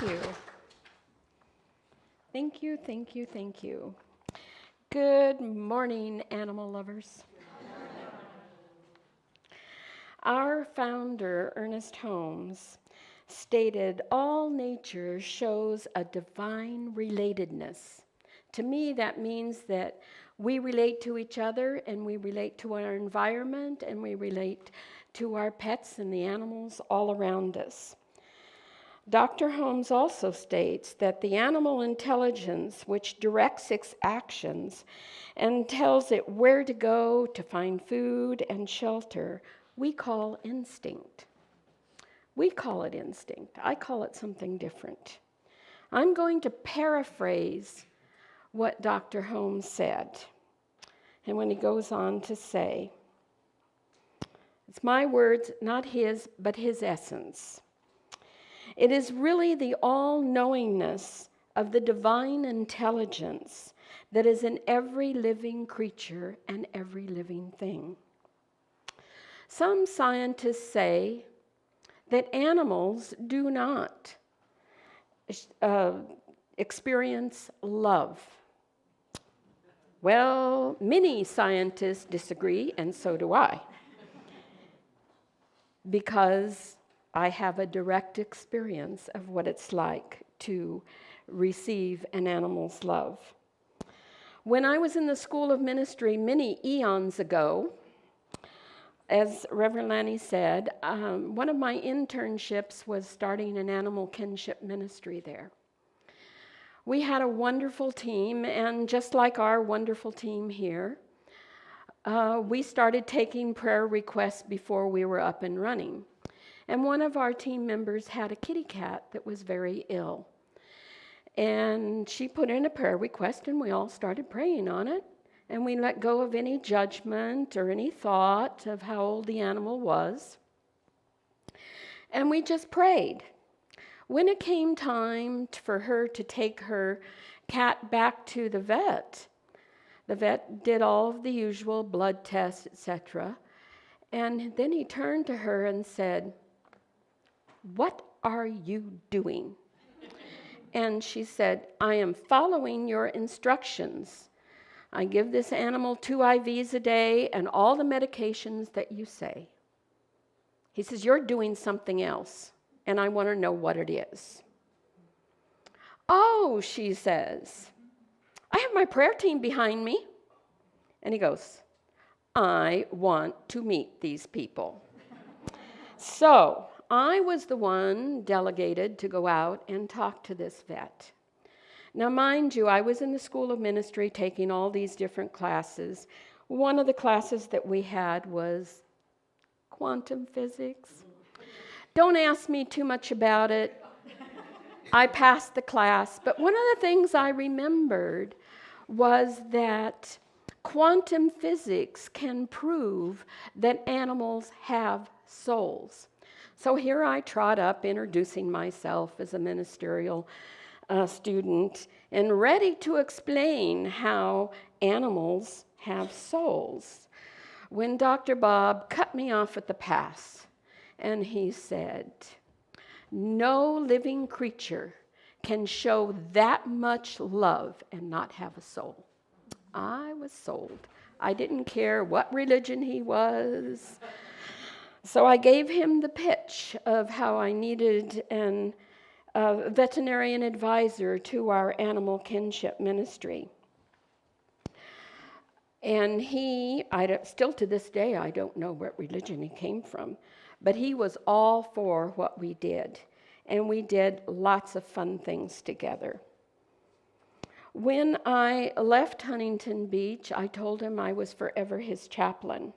you. Thank you, thank you, thank you. Good morning, animal lovers. Our founder, Ernest Holmes, stated, "All nature shows a divine relatedness." To me, that means that we relate to each other, and we relate to our environment, and we relate to our pets and the animals all around us. Dr. Holmes also states that the animal intelligence which directs its actions and tells it where to go to find food and shelter, we call instinct. We call it instinct. I call it something different. I'm going to paraphrase what Dr. Holmes said. And when he goes on to say, it's my words, not his, but his essence. It is really the all-knowingness of the divine intelligence that is in every living creature and every living thing. Some scientists say that animals do not experience love. Well, many scientists disagree, and so do I, because I have a direct experience of what it's like to receive an animal's love. When I was in the School of Ministry many eons ago, as Reverend Lorie said, one of my internships was starting an animal kinship ministry there. We had a wonderful team, and just like our wonderful team here, we started taking prayer requests before we were up and running. And one of our team members had a kitty cat that was very ill. And she put in a prayer request, and we all started praying on it. And we let go of any judgment or any thought of how old the animal was. And we just prayed. When it came time for her to take her cat back to the vet did all of the usual blood tests, etc. And then he turned to her and said, "What are you doing?" And she said, "I am following your instructions. I give this animal 2 IVs a day and all the medications that you say." He says, "You're doing something else, and I want to know what it is." "Oh," she says, "I have my prayer team behind me." And he goes, "I want to meet these people." So I was the one delegated to go out and talk to this vet. Now, mind you, I was in the School of Ministry taking all these different classes. One of the classes that we had was quantum physics. Don't ask me too much about it. I passed the class, but one of the things I remembered was that quantum physics can prove that animals have souls. So here I trot up, introducing myself as a ministerial student, and ready to explain how animals have souls, when Dr. Bob cut me off at the pass, and he said, "No living creature can show that much love and not have a soul." I was sold. I didn't care what religion he was. So I gave him the pitch of how I needed a veterinarian advisor to our animal kinship ministry. And still to this day, I don't know what religion he came from, but he was all for what we did. And we did lots of fun things together. When I left Huntington Beach, I told him I was forever his chaplain.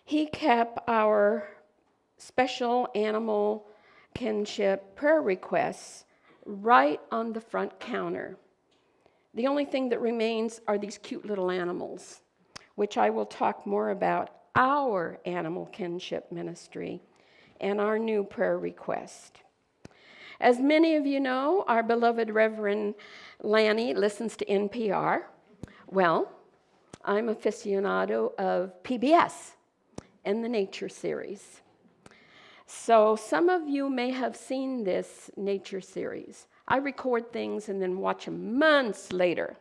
He kept our special animal kinship prayer requests right on the front counter. The only thing that remains are these cute little animals, which I will talk more about our animal kinship ministry and our new prayer request. As many of you know, our beloved Reverend Lorie listens to NPR. Well, I'm aficionado of PBS and the Nature series. So some of you may have seen this nature series. I record things and then watch them months later.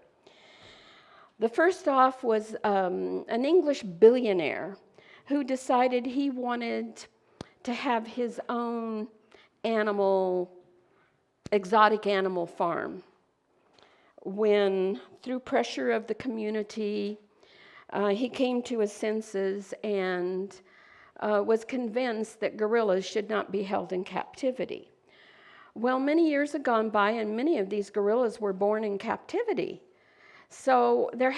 The first off was an English billionaire who decided he wanted to have his own exotic animal farm. When, through pressure of the community, he came to his senses and was convinced that gorillas should not be held in captivity. Well, many years had gone by, and many of these gorillas were born in captivity. So there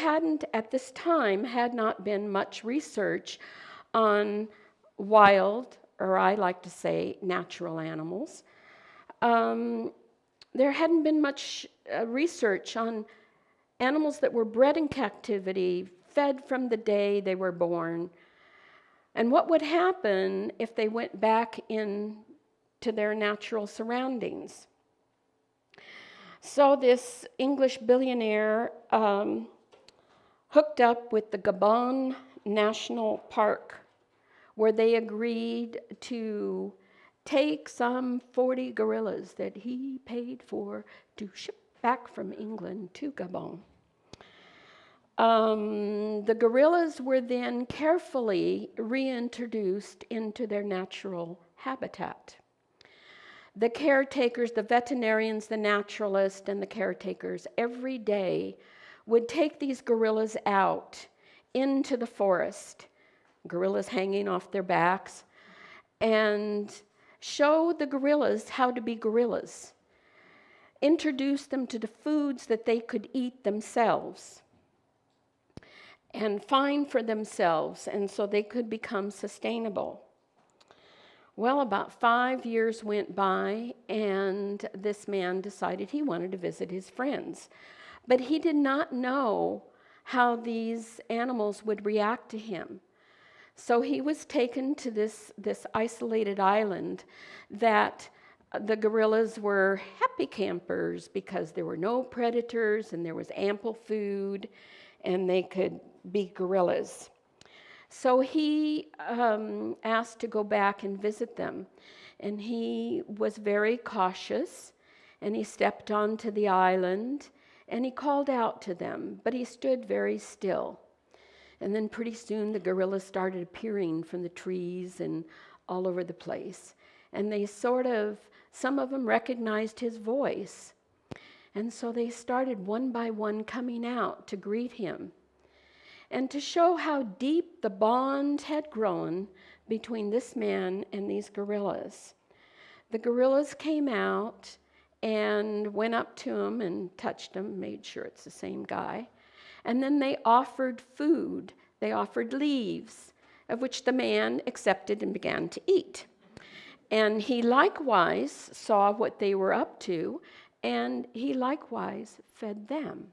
at this time, had not been much research on wild, or I like to say natural animals. There hadn't been much research on animals that were bred in captivity, fed from the day they were born, and what would happen if they went back into their natural surroundings. So this English billionaire hooked up with the Gabon National Park, where they agreed to take some 40 gorillas that he paid for to ship back from England to Gabon. The gorillas were then carefully reintroduced into their natural habitat. The caretakers, the veterinarians, the naturalists, and the caretakers every day would take these gorillas out into the forest, gorillas hanging off their backs, and show the gorillas how to be gorillas, introduce them to the foods that they could eat themselves and find for themselves, and so they could become sustainable. Well, about 5 years went by, and this man decided he wanted to visit his friends. But he did not know how these animals would react to him. So he was taken to this isolated island that the gorillas were happy campers because there were no predators and there was ample food and they could be gorillas. So he asked to go back and visit them, and he was very cautious, and he stepped onto the island, and he called out to them, but he stood very still. And then pretty soon the gorillas started appearing from the trees and all over the place, and they some of them recognized his voice, and so they started one by one coming out to greet him. And to show how deep the bond had grown between this man and these gorillas, the gorillas came out and went up to him and touched him, made sure it's the same guy. And then they offered food. They offered leaves, of which the man accepted and began to eat. And he likewise saw what they were up to, and he likewise fed them.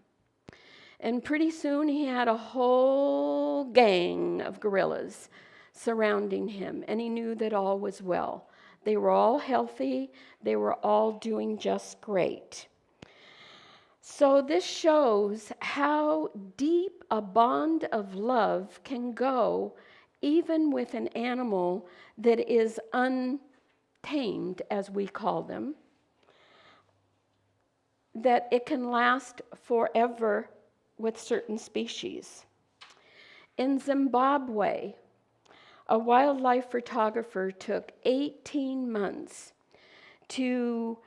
And pretty soon he had a whole gang of gorillas surrounding him, and he knew that all was well. They were all healthy. They were all doing just great. So this shows how deep a bond of love can go even with an animal that is untamed, as we call them, that it can last forever with certain species. In Zimbabwe, a wildlife photographer took 18 months to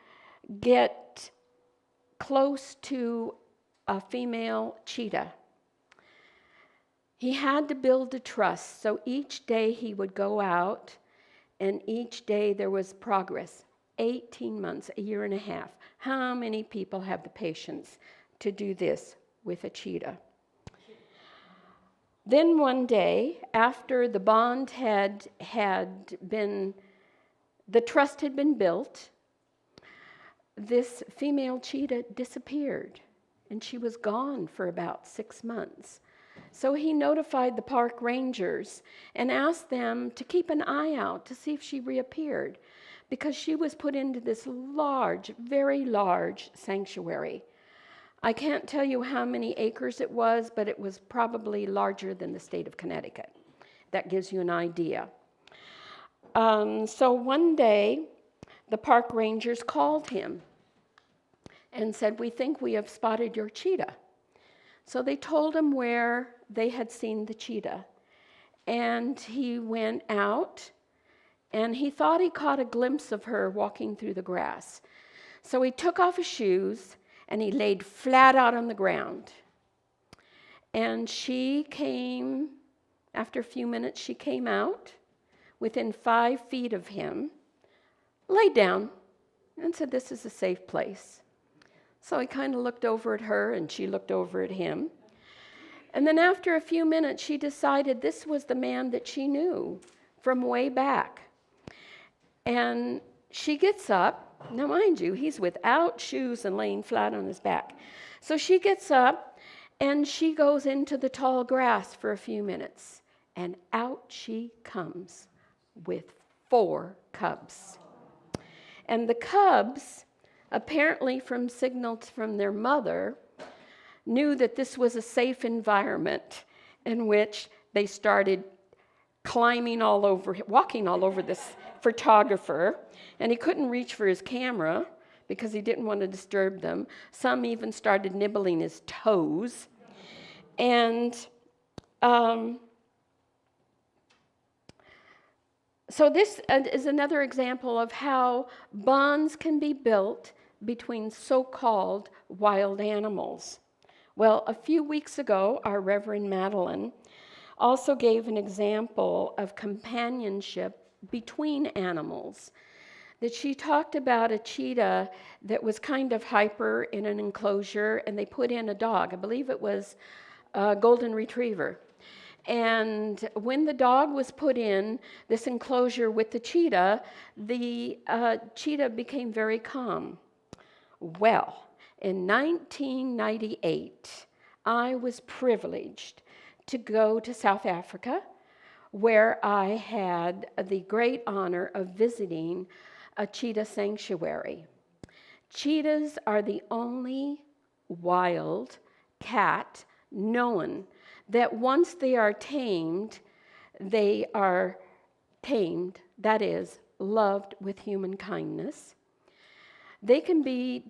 get close to a female cheetah. He had to build a trust, so each day he would go out, and each day there was progress. 18 months, a year and a half. How many people have the patience to do this with a cheetah? Then one day, after the bond the trust had been built, this female cheetah disappeared, and she was gone for about 6 months. So he notified the park rangers and asked them to keep an eye out to see if she reappeared, because she was put into this large, very large sanctuary. I can't tell you how many acres it was, but it was probably larger than the state of Connecticut. That gives you an idea. So one day, the park rangers called him and said, "We think we have spotted your cheetah." So they told him where they had seen the cheetah. And he went out, and he thought he caught a glimpse of her walking through the grass. So he took off his shoes, and he laid flat out on the ground. And she came, after a few minutes, she came out within 5 feet of him, laid down, and said, "This is a safe place." So he kind of looked over at her, and she looked over at him. And then after a few minutes, she decided this was the man that she knew from way back. And she gets up. Now, mind you, he's without shoes and laying flat on his back. So she gets up, and she goes into the tall grass for a few minutes. And out she comes with 4 cubs. And the cubs, apparently from signals from their mother, knew that this was a safe environment in which they started walking all over this photographer, and he couldn't reach for his camera because he didn't want to disturb them. Some even started nibbling his toes. And so this is another example of how bonds can be built between so-called wild animals. Well, a few weeks ago, our Reverend Madeline also gave an example of companionship between animals. That she talked about a cheetah that was kind of hyper in an enclosure, and they put in a dog. I believe it was a golden retriever. And when the dog was put in this enclosure with the cheetah cheetah became very calm. Well, in 1998, I was privileged to go to South Africa, where I had the great honor of visiting a cheetah sanctuary. Cheetahs are the only wild cat known that once they are tamed, that is, loved with human kindness. They can be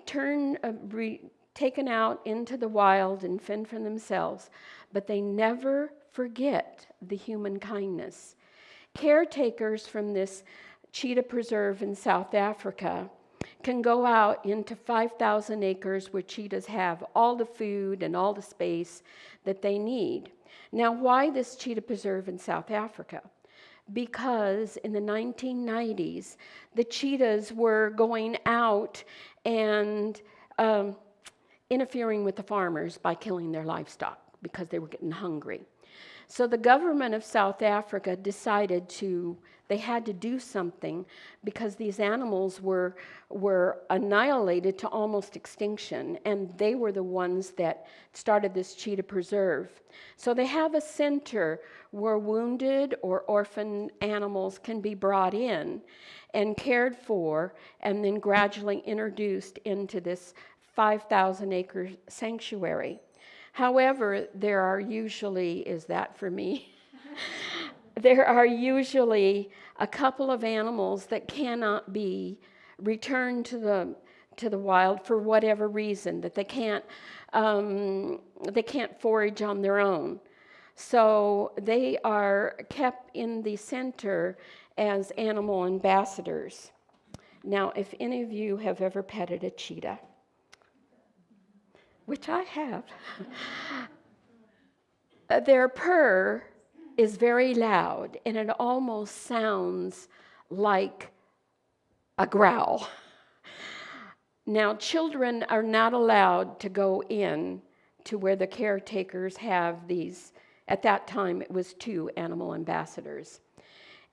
taken out into the wild and fend for themselves, but they never forget the human kindness. Caretakers from this cheetah preserve in South Africa can go out into 5,000 acres where cheetahs have all the food and all the space that they need. Now, why this cheetah preserve in South Africa? Because in the 1990s, the cheetahs were going out and interfering with the farmers by killing their livestock because they were getting hungry. So the government of South Africa decided they had to do something because these animals were annihilated to almost extinction, and they were the ones that started this cheetah preserve. So they have a center where wounded or orphaned animals can be brought in and cared for and then gradually introduced into this 5,000-acre sanctuary. However, there are usually a couple of animals that cannot be returned to the wild for whatever reason, that they can't forage on their own. So they are kept in the center as animal ambassadors. Now, if any of you have ever petted a cheetah, which I have, their purr is very loud, and it almost sounds like a growl. Now, children are not allowed to go in to where the caretakers have these. At that time, it was 2 animal ambassadors.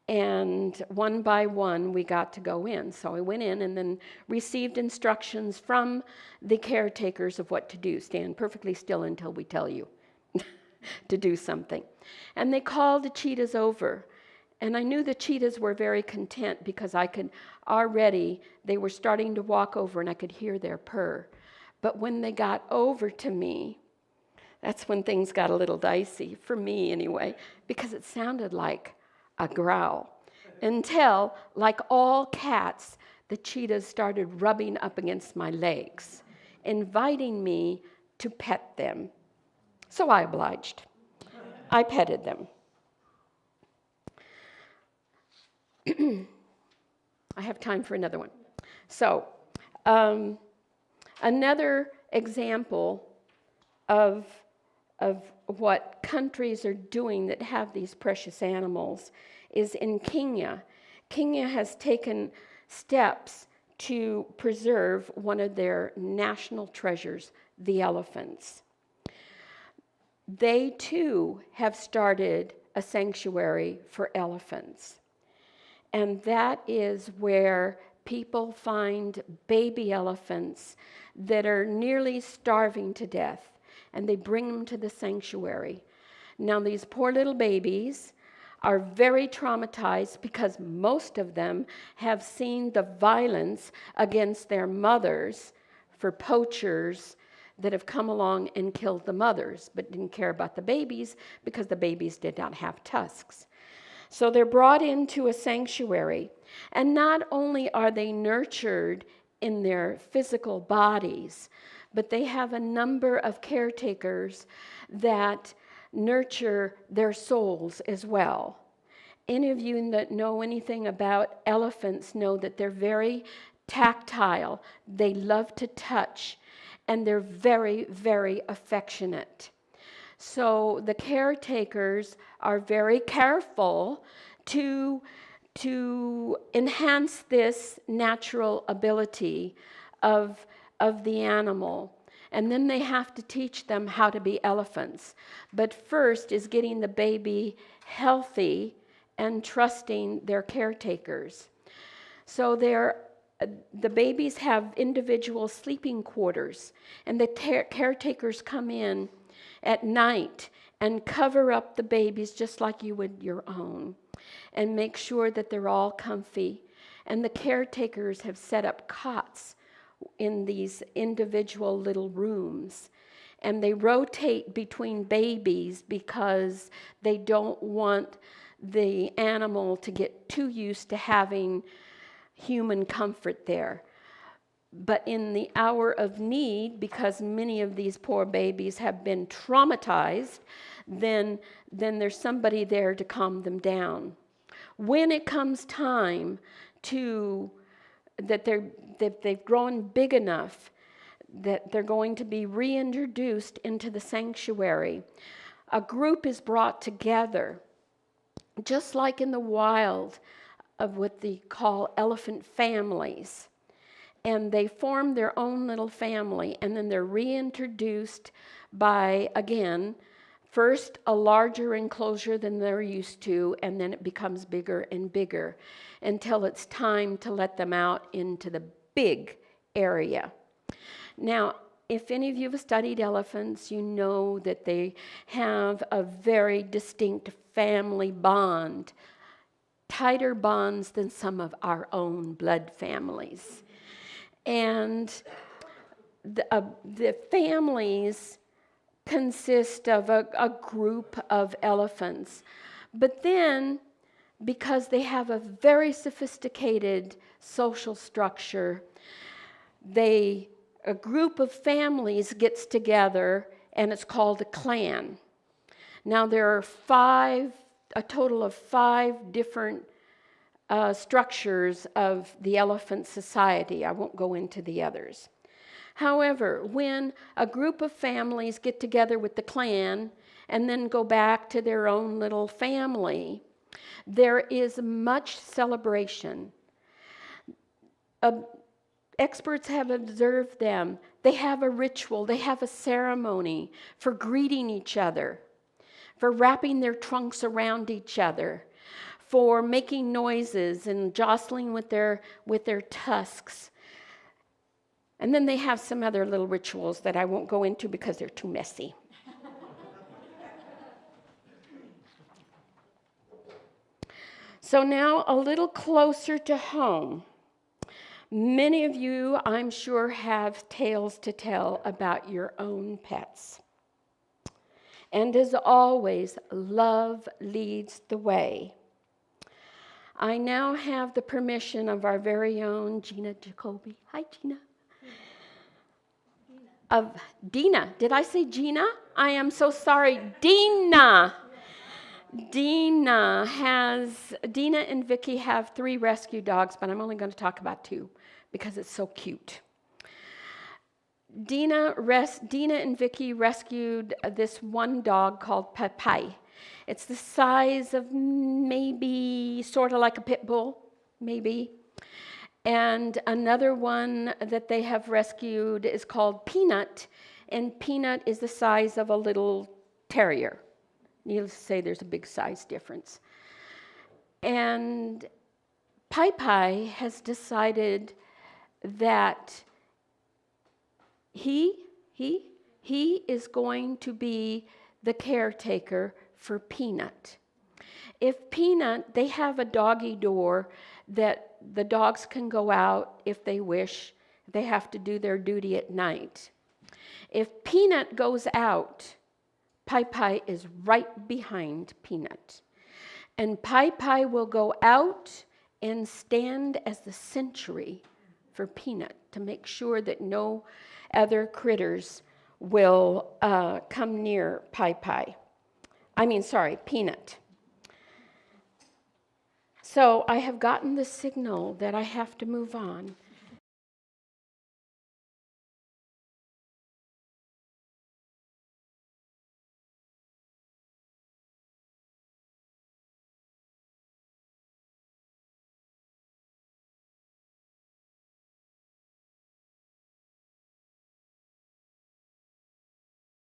And one by one, we got to go in. So I went in and then received instructions from the caretakers of what to do. Stand perfectly still until we tell you to do something. And they called the cheetahs over. And I knew the cheetahs were very content because they were starting to walk over and I could hear their purr. But when they got over to me, that's when things got a little dicey, for me anyway, because it sounded like a growl. until, like all cats, the cheetahs started rubbing up against my legs, inviting me to pet them. So I obliged. I petted them. I have time for another one. So, another example of what countries are doing that have these precious animals is in Kenya. Kenya has taken steps to preserve one of their national treasures, the elephants. They too have started a sanctuary for elephants. And that is where people find baby elephants that are nearly starving to death, and they bring them to the sanctuary. Now, these poor little babies are very traumatized because most of them have seen the violence against their mothers for poachers that have come along and killed the mothers, but didn't care about the babies because the babies did not have tusks. So they're brought into a sanctuary, and not only are they nurtured in their physical bodies, but they have a number of caretakers that nurture their souls as well. Any of you that know anything about elephants know that they're very tactile, they love to touch, and they're very, very affectionate. So the caretakers are very careful to enhance this natural ability of the animal. And then they have to teach them how to be elephants. But first is getting the baby healthy and trusting their caretakers. So the babies have individual sleeping quarters, and the caretakers come in at night and cover up the babies just like you would your own, and make sure that they're all comfy. And the caretakers have set up cots in these individual little rooms, and they rotate between babies because they don't want the animal to get too used to having human comfort there. But in the hour of need, because many of these poor babies have been traumatized, then there's somebody there to calm them down. When it comes time that they've grown big enough that they're going to be reintroduced into the sanctuary, a group is brought together, just like in the wild, of what they call elephant families. And they form their own little family, and then they're reintroduced by, again, first a larger enclosure than they're used to, and then it becomes bigger and bigger until it's time to let them out into the big area. Now, if any of you have studied elephants, you know that they have a very distinct family bond, tighter bonds than some of our own blood families. And the families consist of a group of elephants. But then, because they have a very sophisticated social structure, a group of families gets together, and it's called a clan. Now, there are a total of 5 different structures of the elephant society. I won't go into the others. However, when a group of families get together with the clan and then go back to their own little family, there is much celebration. Experts have observed them. They have a ritual, they have a ceremony for greeting each other, for wrapping their trunks around each other, for making noises and jostling with their tusks. And then they have some other little rituals that I won't go into because they're too messy. So now a little closer to home. Many of you, I'm sure, have tales to tell about your own pets. And as always, love leads the way. I now have the permission of our very own Gina Jacoby. Hi, Gina. Of Dina. Did I say Gina? I am so sorry. Dina. Dina and Vicky have 3 rescue dogs, but I'm only going to talk about 2 because it's so cute. Dina and Vicky rescued this one dog called Pai. It's the size of maybe sort of like a pit bull, maybe. And another one that they have rescued is called Peanut, and Peanut is the size of a little terrier. Needless to say, there's a big size difference. And Pai has decided that he is going to be the caretaker for Peanut. If Peanut, they have a doggy door that the dogs can go out if they wish. They have to do their duty at night. If Peanut goes out, Pai is right behind Peanut. And Pai will go out and stand as the sentry for Peanut to make sure that no other critters will come near Peanut. So I have gotten the signal that I have to move on.